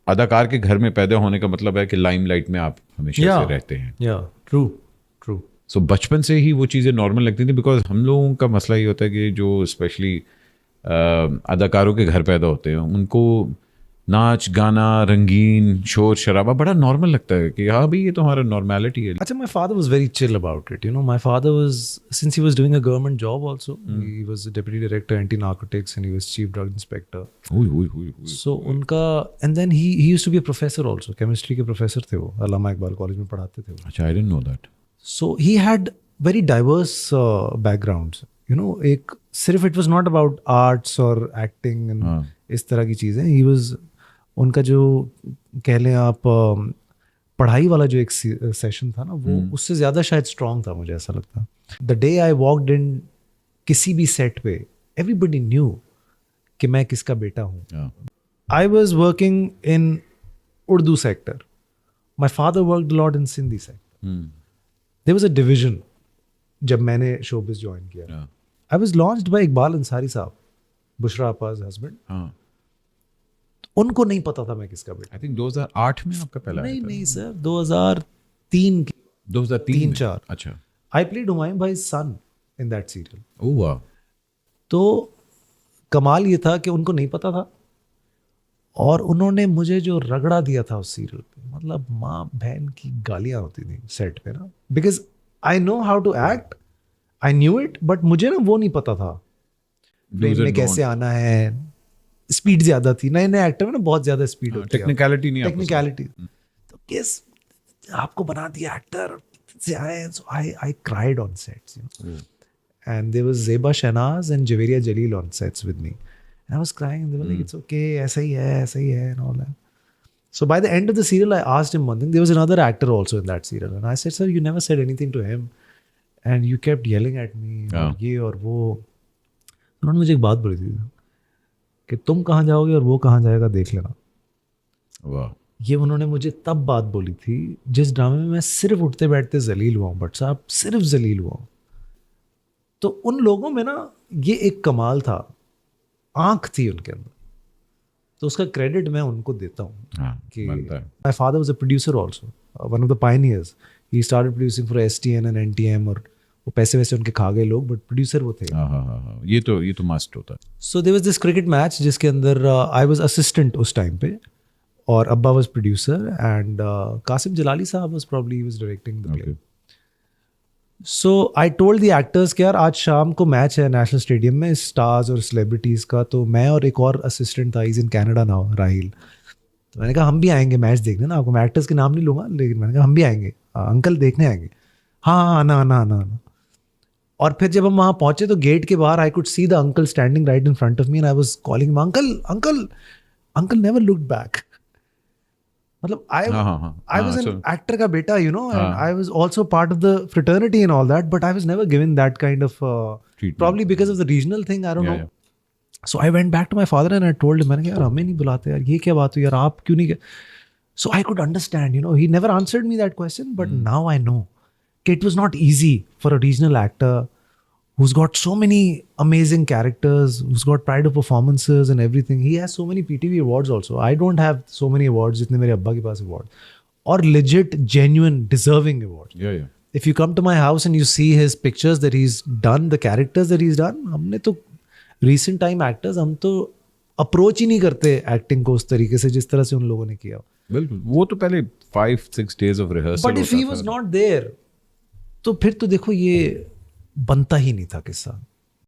अदाकार के घर में पैदा होने का मतलब है कि लाइमलाइट में आप हमेशा से रहते हैं। या ट्रू ट्रू। सो बचपन से ही वो चीज़ें नॉर्मल लगती थी, बिकॉज हम लोगों का मसला ये होता है कि जो स्पेशली अदाकारों के घर पैदा होते हैं उनको नाच गाना रंगीन शोर शराबा बड़ा नॉर्मल लगता है कि हाँ भाई ये तो हमारा नॉर्मेलिटी है। Actually, my father was very chill about it. You know, my father was, since he was doing a government job also, he was a deputy director, anti-narcotics, and he was chief drug inspector. So, उनका, and then he used to be a professor also, chemistry के professor थे वो, अल्लामा Iqbal college में पढ़ाते थे वो. अच्छा, I didn't know that. So, he had very diverse backgrounds. You know, एक सिर्फ it was not about arts or acting and इस तरह की चीज़ें. He was, उनका जो कह लें आप पढ़ाई वाला जो एक सेशन था ना वो उससे ज़्यादा शायद स्ट्रॉन्ग था, मुझे ऐसा लगता. The day I walked in किसी भी सेट पे एवरीबडी न्यू कि मैं किसका बेटा हूँ. I was working in Urdu sector, my father worked lot in Sindhi sector. There was a division जब मैंने शोबिज़ ज्वाइन किया. I was launched by Iqbal Ansari साहब, बुशरा अपा's हस्बैंड. उनको नहीं पता था मैं किसका बेटा. आई थिंक 2008 में आपका पहला नहीं सर, 2003 2003-4. अच्छा. आई प्लेड हुमायूं भाई सन इन दैट सीरियल. ओह वाह. तो कमाल ये था कि उनको नहीं पता था और उन्होंने मुझे जो रगड़ा दिया था उस सीरियल पे, मतलब माँ बहन की गालियाँ होती थी सेट पे ना, because I know how to act, I knew it, but मुझे ना वो नहीं पता था फ्रेम में कैसे आना है. स्पीड ज्यादा थी, नए नए एक्टर में ना बहुत ज्यादा स्पीड होती है, टेक्निकलिटी नहीं, टेक्निकलिटी. तो किस आपको बना दिया एक्टर से आए. So I cried on sets, you know, and there was Zeba Shahnaz and Javeria Jalil on sets with me, and I was crying. They were like it's okay, ऐसा ही है and all that. So by the end of the serial, I asked him one thing. There was another actor also in that serial, and I said, "Sir, you never said anything to him, and you kept yelling at me." ये और वो. उन्होंने मुझे एक बात बोली थी कि तुम कहाँ जाओगे और वो कहाँ जाएगा देख लेना. वाह. ये उन्होंने मुझे तब बात बोली थी जिस ड्रामे में मैं सिर्फ उठते बैठते जलील हुआ हूँ, बट साहब सिर्फ जलील हुआ हूँ. तो उन लोगों में ना ये एक कमाल था, आँख थी उनके अंदर, तो उसका क्रेडिट मैं उनको देता हूँ कि my father was a producer also, one of the pioneers. He started producing for STN and NTM, और वो पैसे वैसे उनके खा गए लोग, बट प्रोड्यूसर वो थे. ये तो मस्ट होता है. So there was this cricket match जिसके अंदर आई वाज असिस्टेंट उस टाइम पे, और अब्बा was producer, and Qasim Jalali साहब was probably he was directing the play. So I told the actors कि यार आज शाम को मैच है नेशनल स्टेडियम में स्टार्स और सेलिब्रिटीज़ का. तो मैं और एक और असिस्टेंट था, is in Canada now, Raheel. तो मैंने कहा हम भी आएंगे मैच देखने ना. आपको मैं एक्टर्स के नाम नहीं लूँगा, लेकिन मैंने कहा हम भी आएंगे, अंकल देखने आएंगे. हाँ आना. और फिर जब हम वहाँ पहुंचे तो गेट के बाहर I could see the uncle standing right in front of me, and I was calling him uncle never looked back. मतलब आई वाज एन एक्टर का बेटा, you know, and I was also part of the fraternity and all that, but I was never given that kind of, probably because of the regional thing, I don't know. So I went back to my father and I told him, मैंने कहा यार हमें नहीं बुलाते यार, ये क्या बात हुई यार, आप क्यों नहीं. So I could understand, you know, he never answered me that question, but now I know it was not easy for a regional actor who's got so many amazing characters, who's got pride of performances and everything. He has so many PTV awards also. I don't have so many awards जितने मेरे अब्बा के पास awards, or legit, genuine, deserving awards. Yeah. If you come to my house and you see his pictures that he's done, the characters that he's done, हमने तो recent time actors, हम तो approach ही नहीं करते acting को उस तरीके से जिस तरह से उन लोगों ने किया. बिल्कुल, वो तो पहले 5-6 days of rehearsal. But if he was not there, तो फिर तो देखो ये बनता ही नहीं था किस्सा.